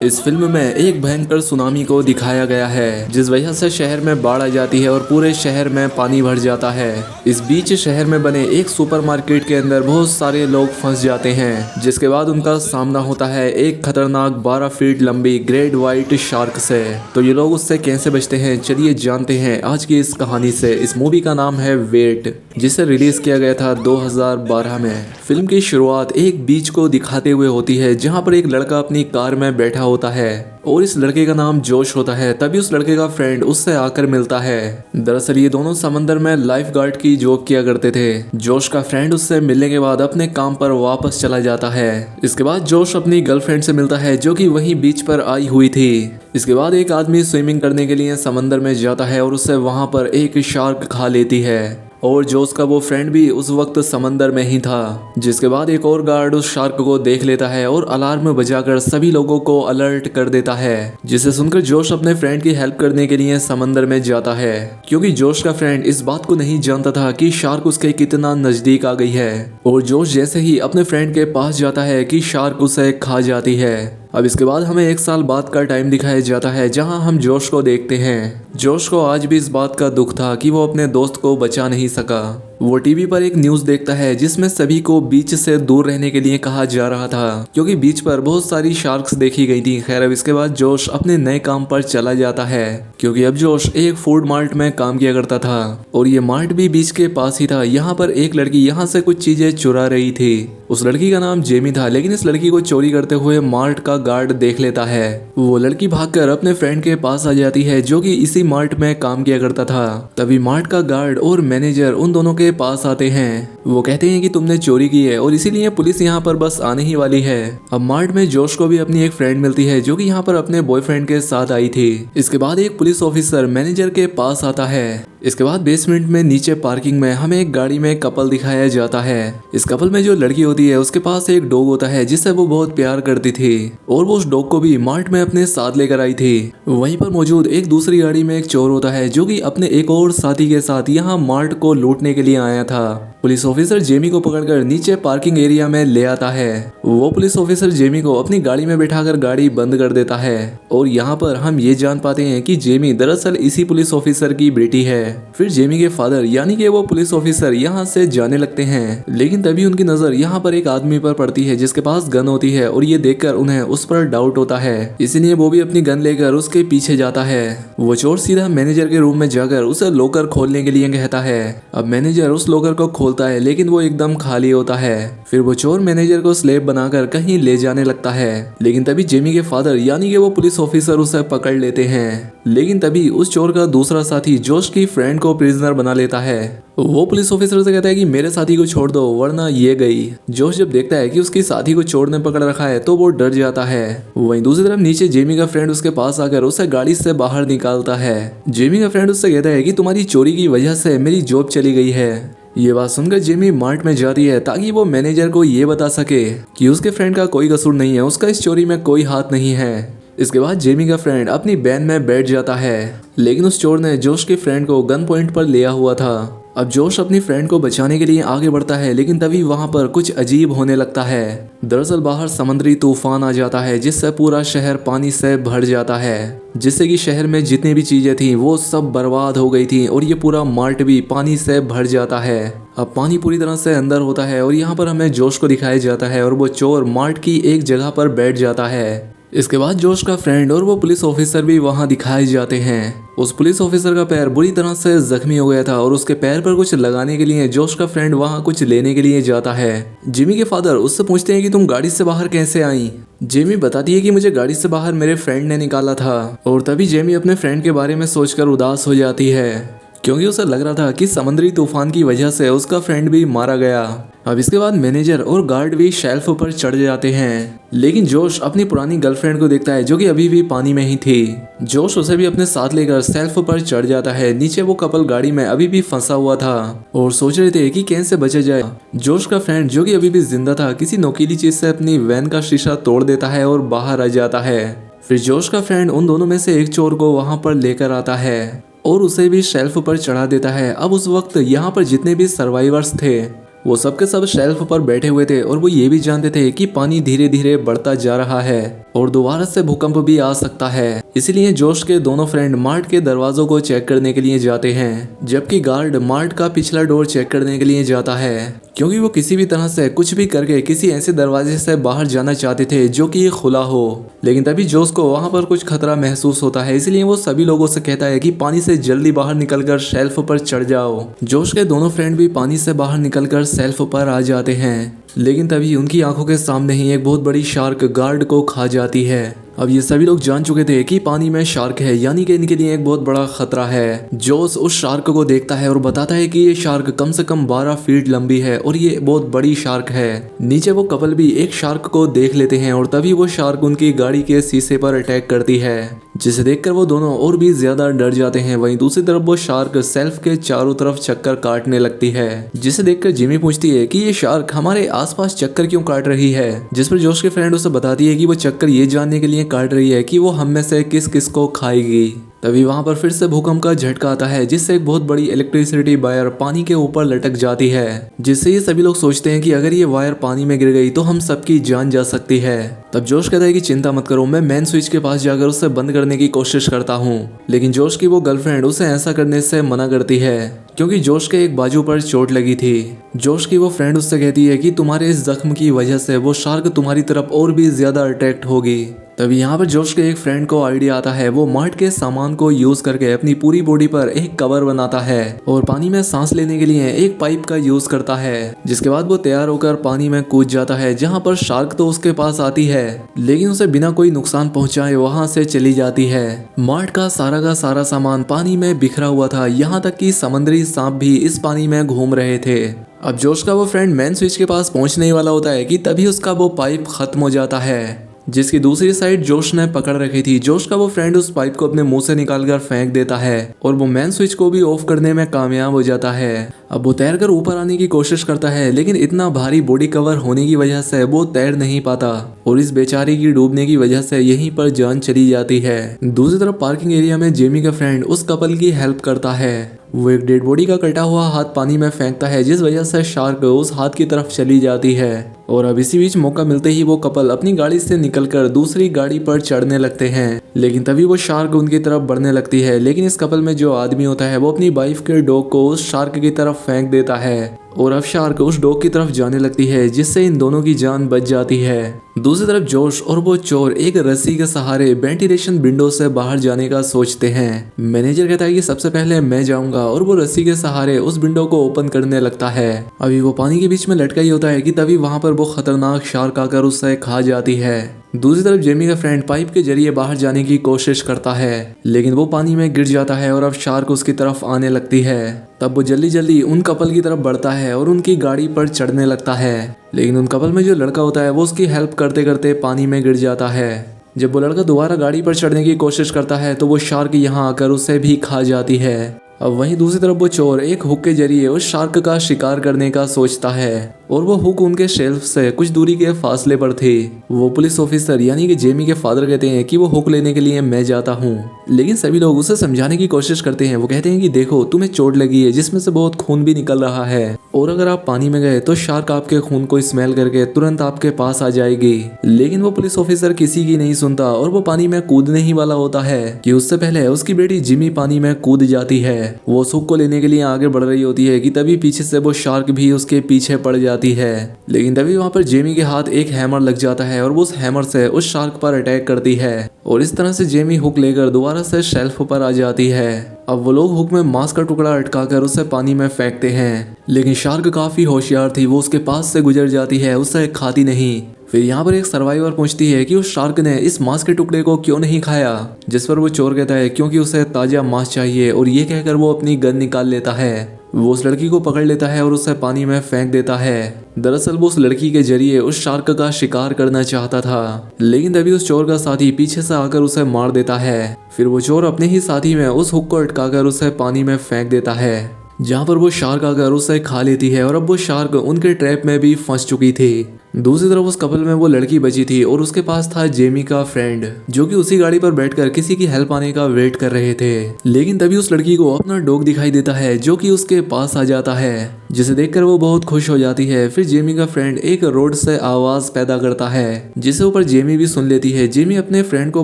इस फिल्म में एक भयंकर सुनामी को दिखाया गया है जिस वजह से शहर में बाढ़ आ जाती है और पूरे शहर में पानी भर जाता है। इस बीच शहर में बने एक सुपरमार्केट के अंदर बहुत सारे लोग फंस जाते हैं, जिसके बाद उनका सामना होता है एक खतरनाक 12 फीट लंबी ग्रेट व्हाइट शार्क से। तो ये लोग उससे कैसे बचते हैं, चलिए जानते हैं आज की इस कहानी से। इस मूवी का नाम है वेट, जिसे रिलीज किया गया था 2012 में। फिल्म की शुरुआत एक बीच को दिखाते हुए होती है जहाँ पर एक लड़का अपनी कार में बैठा होता है और इस लड़के का नाम जोश होता है। तभी उस लड़के का फ्रेंड उससे आकर मिलता है। दरअसल ये दोनों समंदर में लाइफ गार्ड की जॉब किया करते थे। जोश का फ्रेंड उससे मिलने के बाद अपने काम पर वापस चला जाता है। इसके बाद जोश अपनी गर्लफ्रेंड से मिलता है जो कि वहीं बीच पर आई हुई थी। इसके बाद एक आदमी स्विमिंग करने के लिए समंदर में जाता है और उसे वहां पर एक शार्क खा लेती है और जोश का वो फ्रेंड भी उस वक्त समंदर में ही था। जिसके बाद एक और गार्ड उस शार्क को देख लेता है और अलार्म बजाकर सभी लोगों को अलर्ट कर देता है, जिसे सुनकर जोश अपने फ्रेंड की हेल्प करने के लिए समंदर में जाता है, क्योंकि जोश का फ्रेंड इस बात को नहीं जानता था कि शार्क उसके कितना नजदीक आ गई है। और जोश जैसे ही अपने फ्रेंड के पास जाता है कि शार्क उसे खा जाती है। अब इसके बाद हमें एक साल बाद का टाइम दिखाया जाता है जहां हम जोश को देखते हैं। जोश को आज भी इस बात का दुख था कि वो अपने दोस्त को बचा नहीं सका। वो टीवी पर एक न्यूज़ देखता है जिसमें सभी को बीच से दूर रहने के लिए कहा जा रहा था, क्योंकि बीच पर बहुत सारी शार्क्स देखी गई थी। खैर अब इसके बाद जोश अपने नए काम पर चला जाता है, क्योंकि अब जोश एक फूड मार्ट में काम किया करता था और ये मार्ट भी बीच के पास ही था। यहाँ पर एक लड़की यहाँ से कुछ चीजें चुरा रही थी। उस लड़की का नाम जेमी था, लेकिन इस लड़की को चोरी करते हुए मार्ट का गार्ड देख लेता है। वो लड़की भागकर अपने फ्रेंड के पास आ जाती है जो कि इसी मार्ट में काम किया करता था। तभी मार्ट का गार्ड और मैनेजर उन दोनों के पास आते हैं। वो कहते हैं कि तुमने चोरी की है और इसीलिए पुलिस यहाँ पर बस आने ही वाली है। अब मार्ट में जोश को भी अपनी एक फ्रेंड मिलती है जो कि यहाँ पर अपने बॉयफ्रेंड के साथ आई थी। इसके बाद एक पुलिस ऑफिसर मैनेजर के पास आता है। इसके बाद बेसमेंट में नीचे पार्किंग में हमें एक गाड़ी में कपल दिखाया जाता है। इस कपल में जो लड़की होती है उसके पास एक डॉग होता है जिससे वो बहुत प्यार करती थी और वो उस डॉग को भी मार्ट में अपने साथ लेकर आई थी। वहीं पर मौजूद एक दूसरी गाड़ी में एक चोर होता है जो कि अपने एक और साथी के साथ यहाँ मार्ट को लूटने के लिए आया था। पुलिस ऑफिसर जेमी को पकड़कर नीचे पार्किंग एरिया में ले आता है। वो पुलिस ऑफिसर जेमी को अपनी गाड़ी में बैठाकर गाड़ी बंद कर देता है और यहाँ पर हम ये जान पाते हैं कि जेमी दरअसल इसी पुलिस ऑफिसर की बेटी है। फिर जेमी के फादर यानी कि वो पुलिस ऑफिसर यहाँ से जाने लगते हैं, लेकिन तभी उनकी नजर यहाँ पर एक आदमी पर पड़ती है जिसके पास गन होती है और ये देखकर उन्हें उस पर डाउट होता है, इसलिए वो भी अपनी गन लेकर उसके पीछे जाता है। वो चोर सीधा मैनेजर के रूम में जाकर उसे लॉकर खोलने के लिए कहता है। अब मैनेजर उस लॉकर को खोलता है लेकिन वो एकदम खाली होता है। फिर वो चोर मैनेजर को स्लेब बनाकर कहीं ले जाने लगता है, लेकिन तभी जेमी के फादर यानी कि वो पुलिस ऑफिसर उसे पकड़ लेते हैं। लेकिन तभी उस चोर का दूसरा साथी जोश की फ्रेंड को प्रिजनर बना लेता है। वो पुलिस ऑफिसर से कहता है कि मेरे साथी को छोड़ दो वरना ये गई। जोश जब देखता है कि उसकी साथी को चोर ने पकड़ रखा है तो वो डर जाता है। वहीं दूसरी तरफ नीचे जेमी का फ्रेंड उसके पास आकर उसे गाड़ी से बाहर निकालता है। जेमी का फ्रेंड उससे कहता है कि तुम्हारी चोरी की वजह से मेरी जॉब चली गई है। ये बात सुनकर जेमी मार्ट में जाती है ताकि वो मैनेजर को ये बता सके कि उसके फ्रेंड का कोई कसूर नहीं है, उसका इस चोरी में कोई हाथ नहीं है। इसके बाद जेमी का फ्रेंड अपनी वैन में बैठ जाता है, लेकिन उस चोर ने जोश के फ्रेंड को गन पॉइंट पर लिया हुआ था। अब जोश अपनी फ्रेंड को बचाने के लिए आगे बढ़ता है, लेकिन तभी वहां पर कुछ अजीब होने लगता है। दरअसल बाहर समुद्री तूफान आ जाता है जिससे पूरा शहर पानी से भर जाता है, जिससे कि शहर में जितनी भी चीजें थी वो सब बर्बाद हो गई थी और ये पूरा मार्ट भी पानी से भर जाता है। अब पानी पूरी तरह से अंदर होता है और यहाँ पर हमें जोश को दिखाया जाता है और वो चोर मार्ट की एक जगह पर बैठ जाता है। इसके बाद जोश का फ्रेंड और वो पुलिस ऑफिसर भी वहां दिखाए जाते हैं। उस पुलिस ऑफिसर का पैर बुरी तरह से जख्मी हो गया था और उसके पैर पर कुछ लगाने के लिए जोश का फ्रेंड वहां कुछ लेने के लिए जाता है। जिमी के फादर उससे पूछते हैं कि तुम गाड़ी से बाहर कैसे आई। जेमी बताती है कि मुझे गाड़ी से बाहर मेरे फ्रेंड ने निकाला था। और तभी जेमी अपने फ्रेंड के बारे में सोचकर उदास हो जाती है, क्योंकि उसे लग रहा था कि समुद्री तूफान की वजह से उसका फ्रेंड भी मारा गया। अब इसके बाद मैनेजर और गार्ड भी शेल्फ पर चढ़ जाते हैं, लेकिन जोश अपनी पुरानी गर्लफ्रेंड को देखता है जो कि अभी भी पानी में ही थी। जोश उसे भी अपने साथ लेकर शेल्फ पर चढ़ जाता है। नीचे वो कपल गाड़ी में अभी भी फंसा हुआ था और सोच रहे थे कि कैसे बचा जाए। जोश का फ्रेंड जो कि अभी भी जिंदा था किसी नोकीली चीज से अपनी वैन का शीशा तोड़ देता है और बाहर आ जाता है। फिर जोश का फ्रेंड उन दोनों में से एक चोर को वहां पर लेकर आता है और उसे भी शेल्फ पर चढ़ा देता है। अब उस वक्त यहाँ पर जितने भी सर्वाइवर्स थे वो सबके सब शेल्फ पर बैठे हुए थे और वो ये भी जानते थे कि पानी धीरे धीरे बढ़ता जा रहा है और दोबारा से भूकंप भी आ सकता है। इसीलिए जोश के दोनों फ्रेंड मार्ट के दरवाजों को चेक करने के लिए जाते हैं, जबकि गार्ड मार्ट का पिछला डोर चेक करने के लिए जाता है, क्योंकि वो किसी भी तरह से कुछ भी करके किसी ऐसे दरवाजे से बाहर जाना चाहते थे जो कि खुला हो। लेकिन तभी जोश को वहां पर कुछ खतरा महसूस होता है, इसलिए वो सभी लोगों से कहता है कि पानी से जल्दी बाहर निकलकर शेल्फ पर चढ़ जाओ। जोश के दोनों फ्रेंड भी पानी से बाहर निकलकर शेल्फ पर आ जाते हैं, लेकिन तभी उनकी आंखों के सामने ही एक बहुत बड़ी शार्क गार्ड को खा जाती है। अब ये सभी लोग जान चुके थे कि पानी में शार्क है, यानी कि इनके लिए एक बहुत बड़ा खतरा है। जोश उस शार्क को देखता है और बताता है कि ये शार्क कम से कम 12 फीट लंबी है और ये बहुत बड़ी शार्क है। नीचे वो कपल भी एक शार्क को देख लेते हैं और तभी वो शार्क उनकी गाड़ी के शीशे पर अटैक करती है, जिसे देखकर वो दोनों और भी ज्यादा डर जाते हैं। वहीं दूसरी तरफ वो शार्क सेल्फ के चारों तरफ चक्कर काटने लगती है, जिसे देखकर जिमी पूछती है कि ये शार्क हमारे आसपास चक्कर क्यों काट रही है, जिस पर जोश के फ्रेंड उसे बताती है कि वो चक्कर ये जानने के लिए काट रही है कि वो हम में से किस किस को खाएगी। तभी वहां पर फिर से भूकंप का झटका आता है, जिससे एक बहुत बड़ी इलेक्ट्रिसिटी वायर पानी के ऊपर लटक जाती है, जिससे ये सभी लोग सोचते हैं कि अगर ये वायर पानी में गिर गई तो हम सबकी जान जा सकती है। तब जोश कहता है कि चिंता मत करो, मैं मेन स्विच के पास जाकर उसे बंद करने की कोशिश करता हूँ। लेकिन जोश की वो गर्लफ्रेंड उसे ऐसा करने से मना करती है, क्योंकि जोश के एक बाजू पर चोट लगी थी। जोश की वो फ्रेंड उससे कहती है कि तुम्हारे इस जख्म की वजह से वो शार्क तुम्हारी तरफ और भी ज्यादा अट्रैक्ट होगी। तभी यहाँ पर जोश के एक फ्रेंड को आइडिया आता है। वो मार्ट के सामान को यूज करके अपनी पूरी बॉडी पर एक कवर बनाता है और पानी में सांस लेने के लिए एक पाइप का यूज करता है, जिसके बाद वो तैयार होकर पानी में कूद जाता है, जहाँ पर शार्क तो उसके पास आती है लेकिन उसे बिना कोई नुकसान पहुंचाए वहां से चली जाती है। मार्ट का सारा सामान पानी में बिखरा हुआ था, यहाँ तक कि समुद्री सांप भी इस पानी में घूम रहे थे। अब जोश का वो फ्रेंड मेन स्विच के पास पहुंचने ही वाला होता है कि तभी उसका वो पाइप खत्म हो जाता है, जिसकी दूसरी साइड जोश ने पकड़ रखी थी। जोश का वो फ्रेंड उस पाइप को अपने मुंह से निकालकर फेंक देता है और वो मेन स्विच को भी ऑफ करने में कामयाब हो जाता है। अब वो तैरकर ऊपर आने की कोशिश करता है, लेकिन इतना भारी बॉडी कवर होने की वजह से वो तैर नहीं पाता और इस बेचारे की डूबने की वजह से यहीं पर जान चली जाती है। दूसरी तरफ पार्किंग एरिया में जेमी का फ्रेंड उस कपल की हेल्प करता है। वो एक डेड बॉडी का कटा हुआ हाथ पानी में फेंकता है, जिस वजह से शार्क उस हाथ की तरफ चली जाती है। और अब इसी बीच मौका मिलते ही वो कपल अपनी गाड़ी से निकलकर दूसरी गाड़ी पर चढ़ने लगते हैं, लेकिन तभी वो शार्क उनकी तरफ बढ़ने लगती है। लेकिन इस कपल में जो आदमी होता है वो अपनी वाइफ के डॉग को उस शार्क की तरफ फेंक देता है और अब शार्क उस डॉग की तरफ जाने लगती है, जिससे इन दोनों की जान बच जाती है। दूसरी तरफ जोश और वो चोर एक रस्सी के सहारे वेंटिलेशन विंडो से बाहर जाने का सोचते हैं। मैनेजर कहता है कि सबसे पहले मैं जाऊंगा और वो रस्सी के सहारे उस विंडो को ओपन करने लगता है। अभी वो पानी के बीच में लटका ही होता है कि तभी वहां पर वो खतरनाक शार्क आकर उससे खा जाती है। दूसरी तरफ जेमी का फ्रेंड पाइप के जरिए बाहर जाने की कोशिश करता है, लेकिन वो पानी में गिर जाता है और अब शार्क उसकी तरफ आने लगती है। तब वो जल्दी जल्दी उन कपल की तरफ बढ़ता है और उनकी गाड़ी पर चढ़ने लगता है, लेकिन उन कपल में जो लड़का होता है वो उसकी हेल्प करते करते पानी में गिर जाता है। जब वो लड़का दोबारा गाड़ी पर चढ़ने की कोशिश करता है तो वो शार्क यहाँ आकर उसे भी खा जाती है। अब वहीं दूसरी तरफ वो चोर एक हुक के जरिए उस शार्क का शिकार करने का सोचता है और वो हुक उनके शेल्फ से कुछ दूरी के फासले पर थी। वो पुलिस ऑफिसर यानी कि जेमी के फादर कहते हैं कि वो हुक लेने के लिए मैं जाता हूँ, लेकिन सभी लोग उसे समझाने की कोशिश करते हैं। वो कहते हैं कि देखो तुम्हें चोट लगी है जिसमें से बहुत खून भी निकल रहा है और अगर आप पानी में गए तो शार्क आपके खून को स्मेल करके तुरंत आपके पास आ जाएगी। लेकिन वो पुलिस ऑफिसर किसी की नहीं सुनता और वो पानी में कूदने ही वाला होता है कि उससे पहले उसकी बेटी जिमी पानी में कूद जाती है। वो हुक को लेने के लिए आगे बढ़ रही होती है कि तभी पीछे से वो शार्क भी उसके पीछे पड़ जाती है, लेकिन तभी वहां पर जेमी के हाथ एक हैमर लग जाता है और वो उस हैमर से उस शार्क पर अटैक करती है और इस तरह से जेमी हुक लेकर दोबारा से शेल्फ पर आ जाती है। अब वो लोग हुक में मांस का टुकड़ा अटकाकर उसे पानी में फेंकते हैं, लेकिन शार्क काफी होशियार थी, वो उसके पास से गुजर जाती है, उसे खाती नहीं। फिर यहाँ पर एक सर्वाइवर पूछती है कि उस शार्क ने इस मांस के टुकड़े को क्यों नहीं खाया, जिस पर वो चोर कहता है क्योंकि उसे ताजा मांस चाहिए और ये कहकर वो अपनी गन निकाल लेता है। वो उस लड़की को पकड़ लेता है और उसे पानी में फेंक देता है। दरअसल वो उस लड़की के जरिए उस शार्क का शिकार करना चाहता था, लेकिन तभी उस चोर का साथी पीछे से आकर उसे मार देता है। फिर वो चोर अपने ही साथी में उस हुक को अटकाकर उसे पानी में फेंक देता है, जहाँ पर वो शार्क आकर उसे खा लेती है और अब वो शार्क उनके ट्रैप में भी फंस चुकी थी। दूसरी तरफ उस कपल में वो लड़की बची थी और उसके पास था जेमी का फ्रेंड, जो कि उसी गाड़ी पर बैठकर किसी की हेल्प आने का वेट कर रहे थे। लेकिन तभी उस लड़की को अपना डॉग दिखाई देता है जो कि उसके पास आ जाता है, जिसे देखकर वो बहुत खुश हो जाती है। फिर जेमी का फ्रेंड एक रोड से आवाज पैदा करता है, जिसे ऊपर जेमी भी सुन लेती है। जेमी अपने फ्रेंड को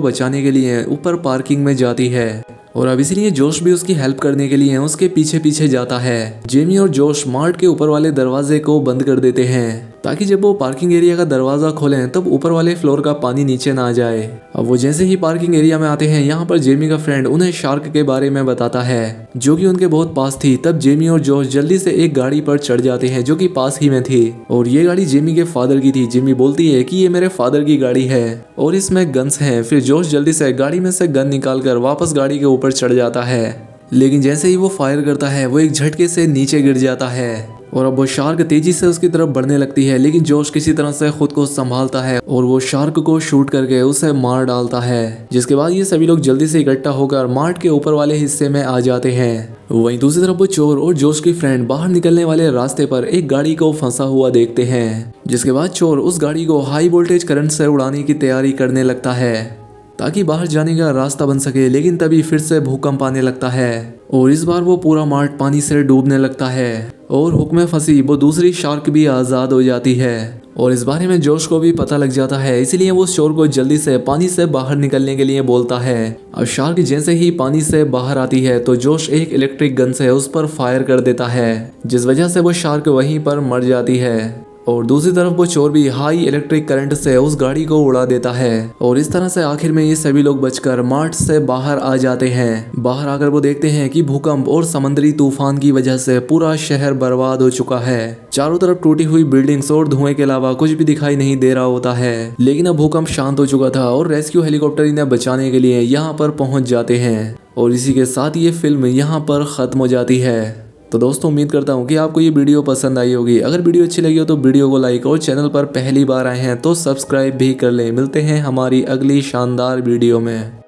बचाने के लिए ऊपर पार्किंग में जाती है और अब इसलिए जोश भी उसकी हेल्प करने के लिए उसके पीछे पीछे जाता है। जेमी और जोश मार्ट के ऊपर वाले दरवाजे को बंद कर देते हैं ताकि जब वो पार्किंग एरिया का दरवाजा खोलें तब ऊपर वाले फ्लोर का पानी नीचे ना आ जाए। अब वो जैसे ही पार्किंग एरिया में आते हैं, यहाँ पर जेमी का फ्रेंड उन्हें शार्क के बारे में बताता है जो कि उनके बहुत पास थी। तब जेमी और जोश जल्दी से एक गाड़ी पर चढ़ जाते हैं जो कि पास ही में थी और ये गाड़ी जेमी के फादर की थी। जेमी बोलती है कि ये मेरे फादर की गाड़ी है और इसमें गन्स हैं। फिर जोश जल्दी से गाड़ी में से गन निकालकर वापस गाड़ी के ऊपर चढ़ जाता है, लेकिन जैसे ही वो फायर करता है वो एक झटके से नीचे गिर जाता है और अब वो शार्क तेजी से उसकी तरफ बढ़ने लगती है। लेकिन जोश किसी तरह से खुद को संभालता है और वो शार्क को शूट करके उसे मार डालता है, जिसके बाद ये सभी लोग जल्दी से इकट्ठा होकर मार्ट के ऊपर वाले हिस्से में आ जाते हैं। वहीं दूसरी तरफ वो चोर और जोश की फ्रेंड बाहर निकलने वाले रास्ते पर एक गाड़ी को फंसा हुआ देखते हैं, जिसके बाद चोर उस गाड़ी को हाई वोल्टेज करंट से उड़ाने की तैयारी करने लगता है ताकि बाहर जाने का रास्ता बन सके। लेकिन तभी फिर से भूकंप आने लगता है और इस बार वो पूरा मार्ट पानी से डूबने लगता है और हुक में फंसी वो दूसरी शार्क भी आज़ाद हो जाती है और इस बारे में जोश को भी पता लग जाता है। इसलिए वो चोर को जल्दी से पानी से बाहर निकलने के लिए बोलता है। अब शार्क जैसे ही पानी से बाहर आती है तो जोश एक इलेक्ट्रिक गन से उस पर फायर कर देता है, जिस वजह से वो शार्क वहीं पर मर जाती है और दूसरी तरफ वो चोर भी हाई इलेक्ट्रिक करंट से उस गाड़ी को उड़ा देता है और इस तरह से आखिर में ये सभी लोग बचकर मार्ट से बाहर आ जाते हैं। बाहर आकर वो देखते हैं कि भूकंप और समुद्री तूफान की वजह से पूरा शहर बर्बाद हो चुका है। चारों तरफ टूटी हुई बिल्डिंग्स और धुएं के अलावा कुछ भी दिखाई नहीं दे रहा होता है। लेकिन अब भूकंप शांत हो चुका था और रेस्क्यू हेलीकॉप्टर इन्हें बचाने के लिए यहाँ पर पहुंच जाते हैं और इसी के साथ ये फिल्म यहाँ पर खत्म हो जाती है। तो दोस्तों उम्मीद करता हूँ कि आपको ये वीडियो पसंद आई होगी। अगर वीडियो अच्छी लगी हो तो वीडियो को लाइक और चैनल पर पहली बार आए हैं तो सब्सक्राइब भी कर लें। मिलते हैं हमारी अगली शानदार वीडियो में।